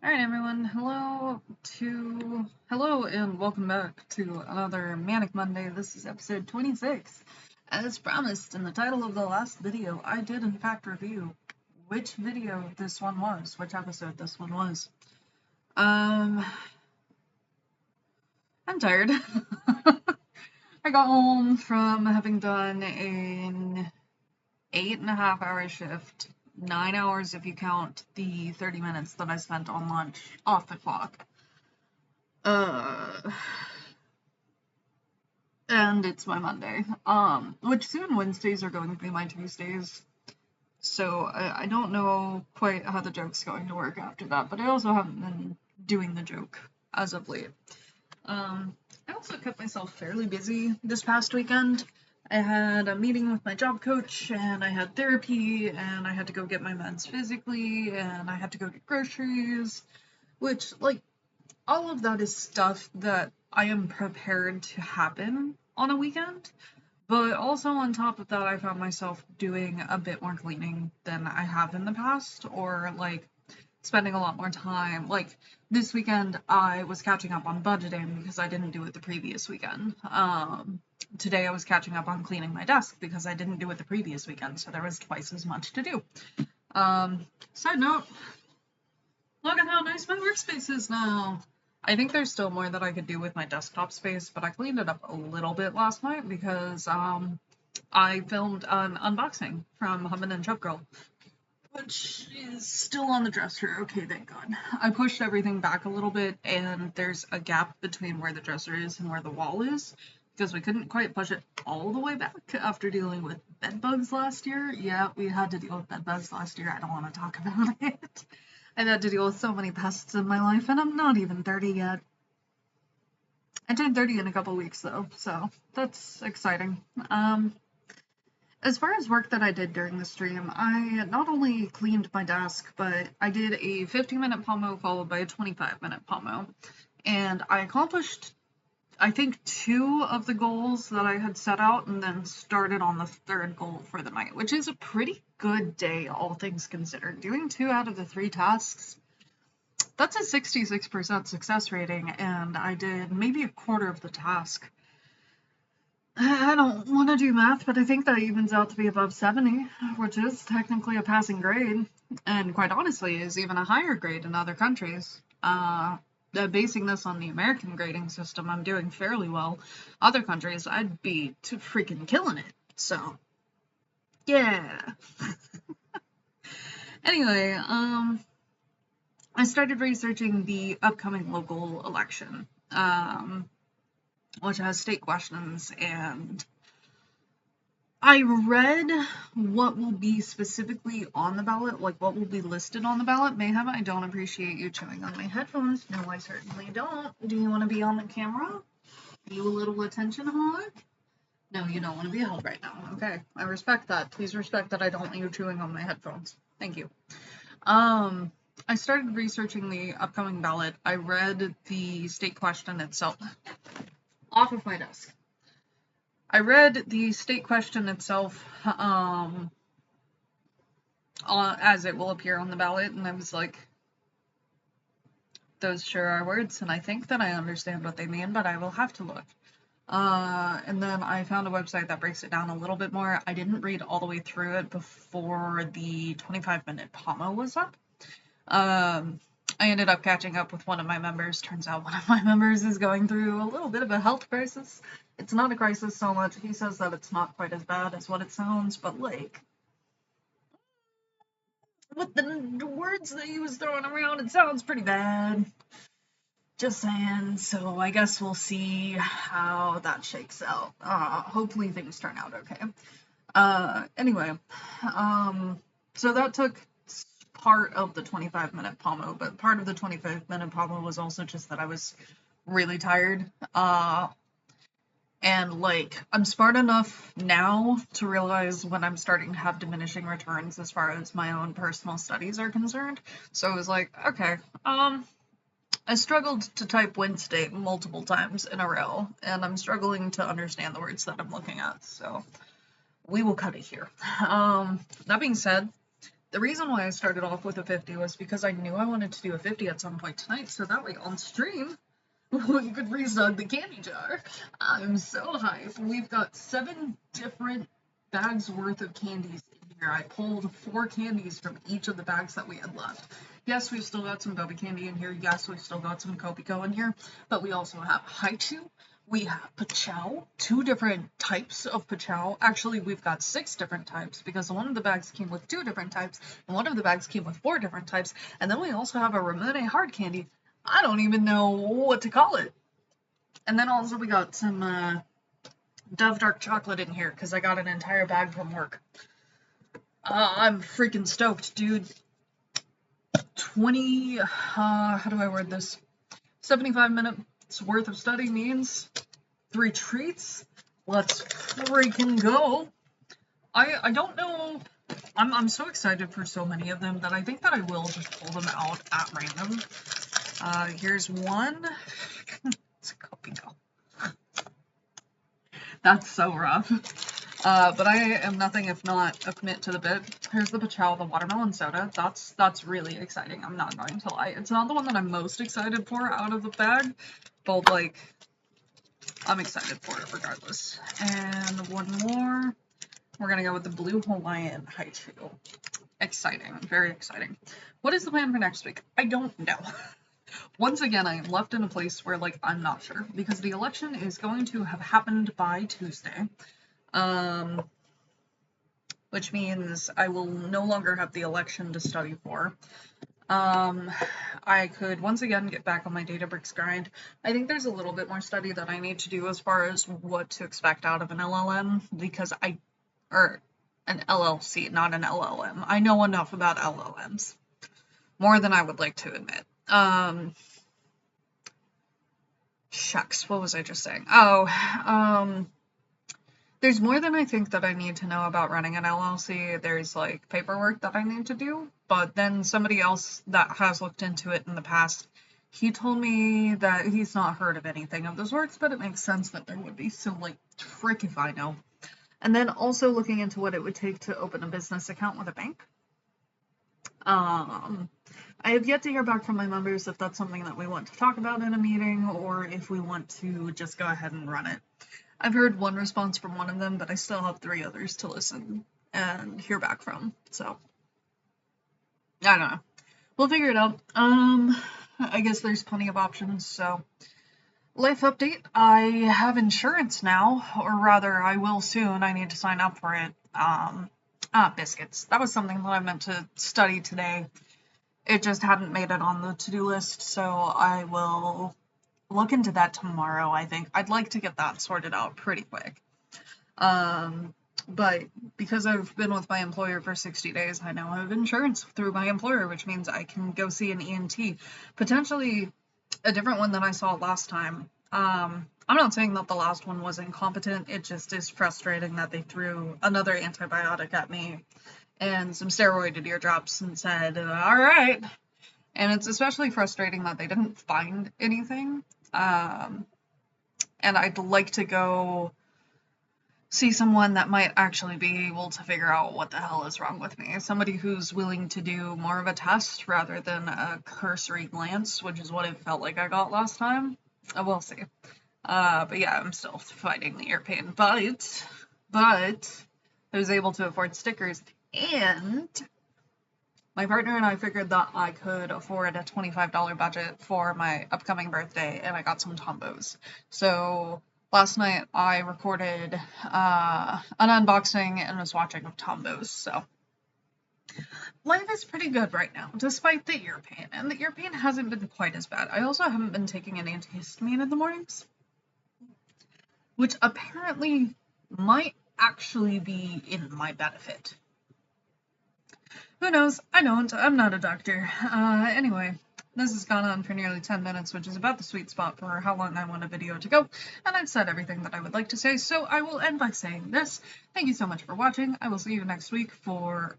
Alright everyone, hello and welcome back to another Manic Monday. This is episode 26. As promised in the title of the last video, I did in fact review which video this one was, which episode this one was. I'm tired. I got home from having done an 8.5-hour shift. 9 hours if you count the 30 minutes that I spent on lunch off the clock. And it's my Monday. Which soon Wednesdays are going to be my Tuesdays. So I don't know quite how the joke's going to work after that, but I also haven't been doing the joke as of late. I also kept myself fairly busy this past weekend. I had a meeting with my job coach, and I had therapy, and I had to go get my meds physically, and I had to go get groceries, which, like, all of that is stuff that I am prepared to happen on a weekend. But also on top of that, I found myself doing a bit more cleaning than I have in the past, or like spending a lot more time. Like this weekend, I was catching up on budgeting because I didn't do it the previous weekend. Today I was catching up on cleaning my desk because I didn't do it the previous weekend, so there was twice as much to do. Side note, look at how nice my workspace is now. I think there's still more that I could do with my desktop space, but I cleaned it up a little bit last night because I filmed an unboxing from Hummin' and Chub Girl, which is still on the dresser. Okay, thank God. I pushed everything back a little bit, and there's a gap between where the dresser is and where the wall is, because we couldn't quite push it all the way back after dealing with bed bugs last year. Yeah, we had to deal with bed bugs last year. I don't want to talk about it. I've had to deal with so many pests in my life, and I'm not even 30 yet. I turned 30 in a couple weeks, though, so that's exciting. As far as work that I did during the stream, I not only cleaned my desk, but I did a 15-minute pomo followed by a 25-minute pomo. And I accomplished, I think, 2 of the goals that I had set out, and then started on the 3rd goal for the night, which is a pretty good day, all things considered. Doing 2 out of the 3 tasks, that's a 66% success rating, and I did maybe a quarter of the task. I don't want to do math, but I think that evens out to be above 70, which is technically a passing grade, and quite honestly is even a higher grade in other countries. Basing this on the American grading system, I'm doing fairly well. Other countries, I'd be freaking killing it. So, yeah. Anyway, I started researching the upcoming local election, which has state questions, and I read what will be specifically on the ballot, like what will be listed on the ballot. Mayhem, I don't appreciate you chewing on my headphones. No, I certainly don't. Do you want to be on the camera? Are you a little attention hog? No, you don't want to be held right now. Okay, I respect that. Please respect that I don't want you chewing on my headphones. Thank you. I started researching the upcoming ballot. I read the state question itself off of my desk. I read the state question itself as it will appear on the ballot, and I was like, those sure are words, and I think that I understand what they mean, but I will have to look. And then I found a website that breaks it down a little bit more. I didn't read all the way through it before the 25-minute pomo was up. I ended up catching up with one of my members. Turns out one of my members is going through a little bit of a health crisis. It's not a crisis so much. He says that it's not quite as bad as what it sounds, but like, with the words that he was throwing around, it sounds pretty bad. Just saying. So I guess we'll see how that shakes out. Hopefully things turn out okay. Anyway, so that took part of the 25-minute pomo, but part of the 25-minute pomo was also just that I was really tired. And like, I'm smart enough now to realize when I'm starting to have diminishing returns as far as my own personal studies are concerned. So I was like, okay, I struggled to type Wednesday multiple times in a row, and I'm struggling to understand the words that I'm looking at, so we will cut it here. That being said, The reason why I started off with a 50 was because I knew I wanted to do a 50 at some point tonight, so that way on stream we could restock the candy jar. I'm so hyped. We've got 7 different bags worth of candies in here. I pulled 4 candies from each of the bags that we had left. Yes, we've still got some Bubby candy in here. Yes, we've still got some Kopiko in here. But we also have Haichu. We have Pachow, 2 different types of Pachow. Actually, we've got 6 different types because one of the bags came with 2 different types, and one of the bags came with 4 different types. And then we also have a Ramune hard candy. I don't even know what to call it. And then also we got some Dove dark chocolate in here because I got an entire bag from work. I'm freaking stoked, dude. how do I word this? 75 minutes worth of study means 3 treats. Let's freaking go. I don't know. I'm so excited for so many of them that I think that I will just pull them out at random. Here's one. It's a Kopiko. That's so rough. But I am nothing if not a commit to the bit. Here's the Pachow, the watermelon soda. That's really exciting. I'm not going to lie. It's not the one that I'm most excited for out of the bag, but like, I'm excited for it regardless. And one more. We're gonna go with the Blue Hawaiian Haichu. Exciting, very exciting. What is the plan for next week? I don't know. Once again, I am left in a place where, like, I'm not sure, because the election is going to have happened by Tuesday, which means I will no longer have the election to study for. I could once again get back on my Databricks grind. I think there's a little bit more study that I need to do as far as what to expect out of an LLM, because or an LLC, not an LLM. I know enough about LLMs. More than I would like to admit. Shucks, what was I just saying? There's more than I think that I need to know about running an LLC. There's like paperwork that I need to do, but then somebody else that has looked into it in the past, he told me that he's not heard of anything of the sorts, but it makes sense that there would be, so like, frick if I know. And then also looking into what it would take to open a business account with a bank. I have yet to hear back from my members if that's something that we want to talk about in a meeting or if we want to just go ahead and run it. I've heard one response from one of them, but I still have 3 others to listen and hear back from, so I don't know. We'll figure it out. I guess there's plenty of options, so life update. I have insurance now, or rather I will soon. I need to sign up for it. Biscuits. That was something that I meant to study today. It just hadn't made it on the to-do list, so I will look into that tomorrow, I think. I'd like to get that sorted out pretty quick. But because I've been with my employer for 60 days, I now have insurance through my employer, which means I can go see an ENT. Potentially a different one than I saw last time. I'm not saying that the last one was incompetent, it just is frustrating that they threw another antibiotic at me and some steroided eardrops and said, all right. And it's especially frustrating that they didn't find anything. And I'd like to go see someone that might actually be able to figure out what the hell is wrong with me. Somebody who's willing to do more of a test rather than a cursory glance, which is what it felt like I got last time. We'll see. But yeah, I'm still fighting the ear pain. But I was able to afford stickers, and my partner and I figured that I could afford a $25 budget for my upcoming birthday, and I got some Tombos. So last night I recorded an unboxing and was watching of Tombos, so life is pretty good right now, despite the ear pain, and the ear pain hasn't been quite as bad. I also haven't been taking an antihistamine in the mornings, which apparently might actually be in my benefit. Who knows? I don't. I'm not a doctor. Anyway, this has gone on for nearly 10 minutes, which is about the sweet spot for how long I want a video to go, and I've said everything that I would like to say, so I will end by saying this. Thank you so much for watching. I will see you this week for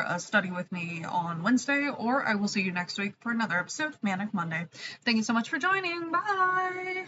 a study with me on Wednesday, or I will see you next week for another episode of Manic Monday. Thank you so much for joining. Bye!